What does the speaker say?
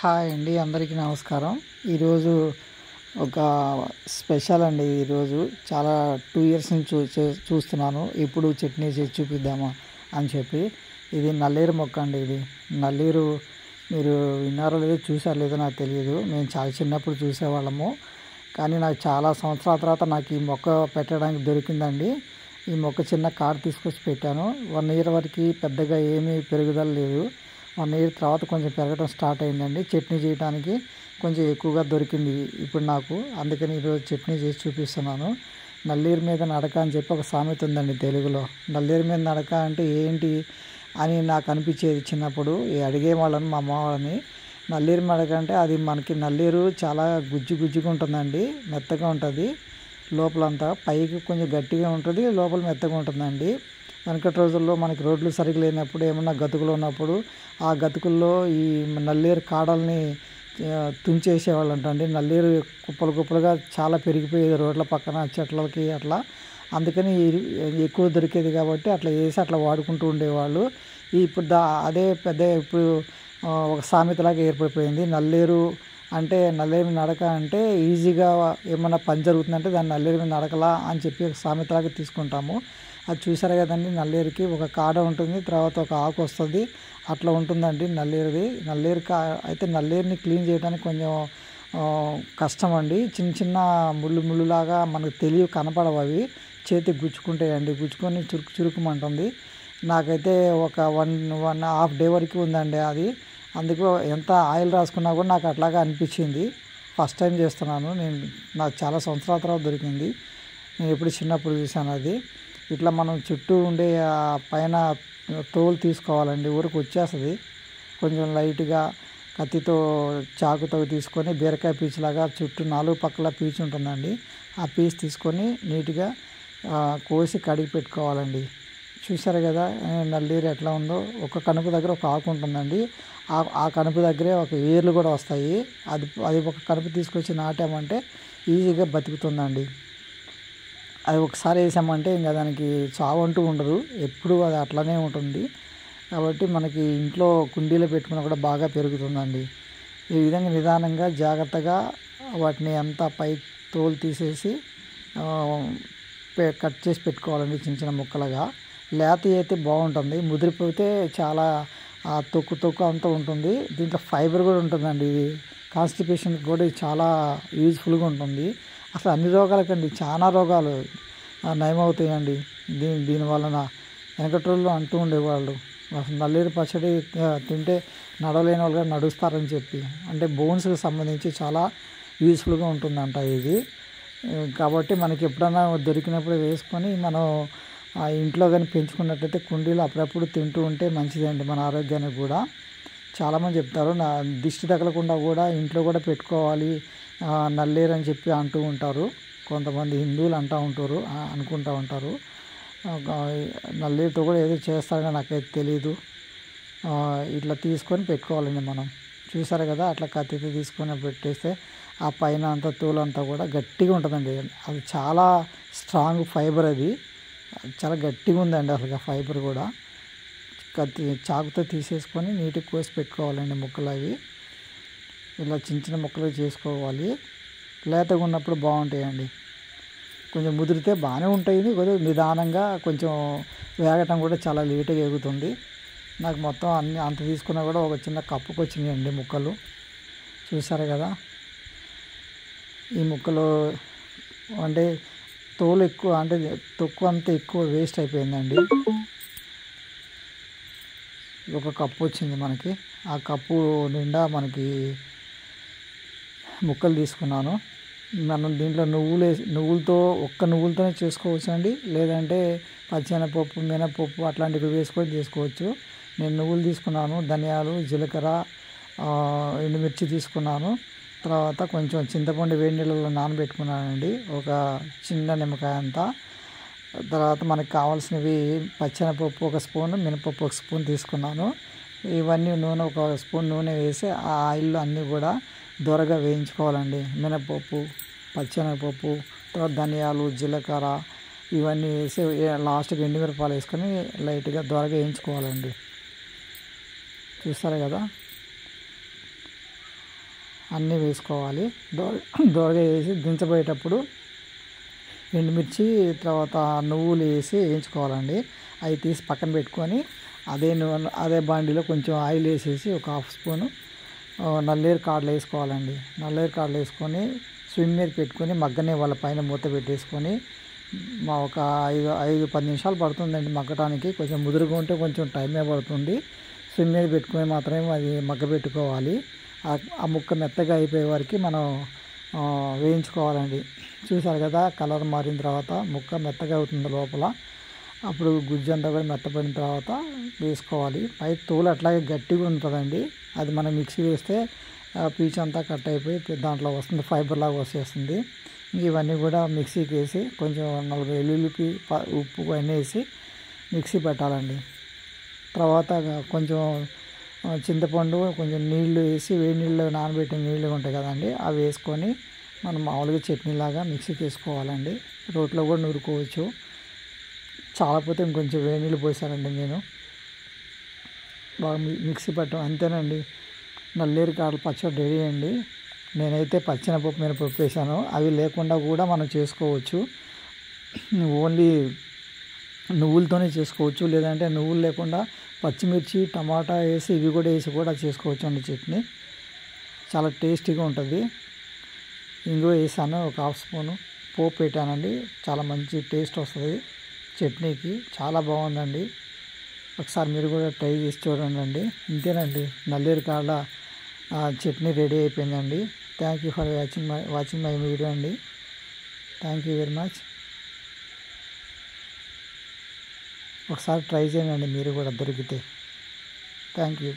Hi అండి, అందరికీ నమస్కారం. ఈరోజు ఒక స్పెషల్ అండి. ఈరోజు చాలా 2 ఇయర్స్ నుంచి చూస్తున్నాను ఇప్పుడు చట్నీ చేసి చూపిద్దామా అని చెప్పి. ఇది నల్లేరు మొక్క అండి. ఇది నల్లేరు మీరు విన్నారో లేదో చూసారో లేదో నాకు తెలియదు. మేము చాలా చిన్నప్పుడు చూసేవాళ్ళము, కానీ నాకు చాలా సంవత్సరాల తర్వాత నాకు ఈ మొక్క పెట్టడానికి దొరికిందండి. ఈ మొక్క చిన్న కారు తీసుకొచ్చి పెట్టాను. 1 ఇయర్ వరకు పెద్దగా ఏమీ పెరుగుదల లేదు. 1 ఇయర్ తర్వాత కొంచెం పెరగడం స్టార్ట్ అయిందండి. చట్నీ చేయడానికి కొంచెం ఎక్కువగా దొరికింది ఇప్పుడు నాకు. అందుకని ఈరోజు చట్నీ చేసి చూపిస్తున్నాను. నల్లేరు మీద నడక అని చెప్పి ఒక సామెత ఉందండి తెలుగులో. నల్లేరు మీద నడక అంటే ఏంటి అని నాకు అనిపించేది చిన్నప్పుడు. అడిగేవాళ్ళని మా అమ్మ వాళ్ళని. నల్లేరు నడక అంటే అది మనకి నల్లేరు చాలా గుజ్జుగా ఉంటుందండి, మెత్తగా ఉంటుంది. లోపలంతా పైకి కొంచెం గట్టిగా ఉంటుంది, లోపల మెత్తగా ఉంటుందండి. వెనకటి రోజుల్లో మనకి రోడ్లు సరిగ్గా లేనప్పుడు ఏమన్నా గతుకులు ఉన్నప్పుడు ఆ గతుకుల్లో ఈ నల్లేరు కాడల్ని తుంచేసేవాళ్ళు అంటండి. నల్లేరు కుప్పలుగా చాలా పెరిగిపోయేది రోడ్ల పక్కన చెట్లకి అట్లా. అందుకని ఎక్కువ దొరికేది కాబట్టి అట్లా వేసి అట్లా వాడుకుంటూ ఉండేవాళ్ళు. ఇప్పుడు అదే పెద్ద ఇప్పుడు ఒక సామెతలాగా ఏర్పడిపోయింది. నల్లేరు అంటే నల్లేరు మీద నడక అంటే ఈజీగా ఏమన్నా పని జరుగుతుందంటే దాన్ని నల్లేరు మీద నడకలా అని చెప్పి ఒక సామెతలాగా తీసుకుంటాము. అది చూసారు కదండి, నల్లేరుకి ఒక కాడ ఉంటుంది, తర్వాత ఒక ఆకు వస్తుంది, అట్లా ఉంటుందండి నల్లేరుది. అయితే నల్లేరుని క్లీన్ చేయడానికి కొంచెం కష్టం అండి. చిన్న ముళ్ళులాగా మనకు కనపడవు. అవి చేతికి గుచ్చుకుంటాయండి. గుచ్చుకొని చురుకుమంటుంది. నాకైతే ఒక 1.5 డే వరకు ఉందండి అది. అందుకు ఎంత ఆయిల్ రాసుకున్నా కూడా నాకు అట్లాగా అనిపించింది. ఫస్ట్ టైం చేస్తున్నాను నేను. నాకు చాలా సంవత్సరాల తర్వాత దొరికింది. నేను ఎప్పుడు చిన్నప్పుడు చూశాను అది. ఇట్లా మనం చుట్టూ ఉండే పైన తోలు తీసుకోవాలండి. ఊరికి వచ్చేస్తుంది. కొంచెం లైట్గా కత్తితో చాకుతో తీసుకొని బీరకాయ పీచులాగా చుట్టూ 4 పక్కల పీచు ఉంటుందండి. ఆ పీచు తీసుకొని నీట్గా కోసి కడిగి పెట్టుకోవాలండి. చూసారు కదా నల్లేరు ఎట్లా ఉందో. ఒక కనుపు దగ్గర ఒక ఆకు ఉంటుందండి. ఆ కనుపు దగ్గరే ఒక ఏర్లు కూడా వస్తాయి. అది ఒక కనుపు తీసుకొచ్చి నాటామంటే ఈజీగా బతుకుతుందండి. అది ఒకసారి వేసామంటే ఇంకా దానికి చావంటూ ఉండదు, ఎప్పుడు అది అట్లనే ఉంటుంది. కాబట్టి మనకి ఇంట్లో కుండీలో పెట్టుకున్నా కూడా బాగా పెరుగుతుందండి. ఈ విధంగా నిదానంగా జాగ్రత్తగా వాటిని అంతా పై తోలు తీసేసి కట్ చేసి పెట్టుకోవాలండి చిన్న ముక్కలుగా. లేత అయితే బాగుంటుంది, ముదిరిపోతే చాలా తొక్కు అంతా ఉంటుంది. దీంట్లో ఫైబర్ కూడా ఉంటుందండి. ఇది కాన్స్టిపేషన్కి కూడా చాలా యూజ్ఫుల్గా ఉంటుంది. అసలు అన్ని రోగాలకండి, చాలా రోగాలు నయమవుతాయండి దీనివలన. వెనకటి రోజుల్లో అంటూ ఉండేవాళ్ళు అసలు నల్లేరు పచ్చడి తింటే నడవలేని వాళ్ళు నడుస్తారని చెప్పి. అంటే బోన్స్కి సంబంధించి చాలా యూజ్ఫుల్గా ఉంటుందంట ఇది. కాబట్టి మనకి ఎప్పుడైనా దొరికినప్పుడు వేసుకొని మనం ఇంట్లో కానీ పెంచుకున్నట్లయితే కుండీలు అప్పుడప్పుడు తింటూ ఉంటే మంచిదండి మన ఆరోగ్యానికి కూడా. చాలామంది చెప్తారు నా దిష్టి తగలకుండా కూడా ఇంట్లో కూడా పెట్టుకోవాలి నల్లేరు అని చెప్పి అంటూ ఉంటారు. కొంతమంది హిందువులు అనుకుంటూ ఉంటారు. నల్లేరుతో కూడా ఏదో చేస్తారని నాకైతే తెలీదు. ఇట్లా తీసుకొని పెట్టుకోవాలండి మనం. చూసారు కదా, అట్లా కత్తితో తీసుకొని పెట్టేస్తే ఆ పైన అంతా తోలంతా కూడా గట్టిగా ఉంటుందండి. అది చాలా స్ట్రాంగ్ ఫైబర్. అది చాలా గట్టిగా ఉందండి అసలు ఫైబర్ కూడా. చాకుతో తీసేసుకొని నీట్గా కోసి పెట్టుకోవాలండి ముక్కలు. అవి ఇలా చిన్న ముక్కలు చేసుకోవాలి. లేతగా ఉన్నప్పుడు బాగుంటాయండి. కొంచెం ముదిరితే బాగానే ఉంటాయి. కొద్దిగా నిదానంగా కొంచెం వేగటం కూడా చాలా లేటుగా ఎగుతుంది. నాకు మొత్తం అంత తీసుకున్నా కూడా ఒక చిన్న కప్పుకి వచ్చినాయండి ముక్కలు. చూసారు కదా, ఈ ముక్కలు అంటే తోలు ఎక్కువ, అంటే తొక్కు అంతా ఎక్కువ వేస్ట్ అయిపోయిందండి. ఒక కప్పు వచ్చింది మనకి. ఆ కప్పు నిండా మనకి ముక్కలు తీసుకున్నాను. మనం దీంట్లో నువ్వులతో నువ్వులతోనే చేసుకోవచ్చు అండి, లేదంటే పచ్చెనపప్పు, మినపప్పు అట్లాంటివి వేసుకొని చేసుకోవచ్చు. నేను నువ్వులు తీసుకున్నాను, ధనియాలు, జీలకర్ర, ఎండుమిర్చి తీసుకున్నాను. తర్వాత కొంచెం చింతపండు వేడి నీళ్ళలో నానబెట్టుకున్నానండి, ఒక చిన్న నిమ్మకాయ అంతా. తర్వాత మనకు కావాల్సినవి పచ్చెనపప్పు 1 స్పూన్, మినపప్పు 1 స్పూన్ తీసుకున్నాను. ఇవన్నీ ఒక స్పూన్ నూనె వేసి ఆ ఆయిల్లో అన్నీ కూడా దోరగా వేయించుకోవాలండి. మినపప్పు, పచ్చెనగపప్పు, తర్వాత ధనియాలు, జీలకర్ర ఇవన్నీ వేసి లాస్ట్కి ఎండుమిరపాలు వేసుకొని లైట్గా దోరగా వేయించుకోవాలండి. చూస్తారు కదా, అన్నీ వేసుకోవాలి. దోరగా వేసి దించబోయేటప్పుడు ఎండుమిర్చి తర్వాత నువ్వులు వేసి వేయించుకోవాలండి. అవి తీసి పక్కన పెట్టుకొని అదే బాండీలో కొంచెం ఆయిల్ వేసేసి ఒక హాఫ్ స్పూను నల్లేరు కాడలు వేసుకోవాలండి. నల్లేరు కాడలు వేసుకొని స్విమ్ మీద పెట్టుకొని మగ్గనే వాళ్ళ పైన మూత పెట్టేసుకొని ఒక 5-10 నిమిషాలు పడుతుందండి మగ్గటానికి. కొంచెం ముదురుగా ఉంటే కొంచెం టైమే పడుతుంది. స్విమ్ మీద పెట్టుకొని మాత్రమే అది మగ్గబెట్టుకోవాలి. ఆ ముక్క మెత్తగా అయిపోయే వరకు మనం వేయించుకోవాలండి. చూసారు కదా, కలర్ మారిన తర్వాత ముక్క మెత్తగా అవుతుంది లోపల. అప్పుడు గుజ్జు అంతా కూడా మెత్తపడిన తర్వాత వేసుకోవాలి. పై తోలు అట్లాగే గట్టిగా ఉంటుందండి. అది మనం మిక్సీ వేస్తే పీచు అంతా కట్ అయిపోయి దాంట్లో వస్తుంది, ఫైబర్ లాగా వచ్చేస్తుంది. ఇవన్నీ కూడా మిక్సీకి వేసి కొంచెం 4 వెల్లుల్లి, ఉప్పు అన్నీ వేసి మిక్సీ పెట్టాలండి. తర్వాత కొంచెం చింతపండు, కొంచెం నీళ్లు వేసి వేడి నీళ్ళు నానబెట్టిన నీళ్ళు ఉంటాయి కదండి, అవి వేసుకొని మనం మామూలుగా చట్నీలాగా మిక్సీకి వేసుకోవాలండి. రోట్లో కూడా నూరుకోవచ్చు. చాలపోతే ఇంకొంచెం వేడి నీళ్ళు పోసానండి నేను. బాగా మిక్సీ పెట్టడం అంతేనండి. నల్లేరు కాడల పచ్చడి రెడీ అండి. నేనైతే పచ్చెనపప్పు మినపప్పు వేసాను. అవి లేకుండా కూడా మనం చేసుకోవచ్చు. ఓన్లీ నువ్వులతోనే చేసుకోవచ్చు. లేదంటే నువ్వులు లేకుండా పచ్చిమిర్చి, టమాటా వేసి ఇవి కూడా వేసి కూడా చేసుకోవచ్చు అండి చట్నీ. చాలా టేస్టీగా ఉంటుంది. ఇంగువ వేసాను, ఒక హాఫ్ స్పూను పోపు పెట్టానండి. చాలా మంచి టేస్ట్ వస్తుంది చట్నీకి. చాలా బాగుందండి. ఒకసారి మీరు కూడా ట్రై చేసి చూడండి. ఇంతేనండి, నల్లేరు కాడల చట్నీ రెడీ అయిపోయిందండి. Thank you for watching my video అండి. Thank you very much. ఒకసారి ట్రై చేయండి మీరు కూడా దొరికితే. Thank you.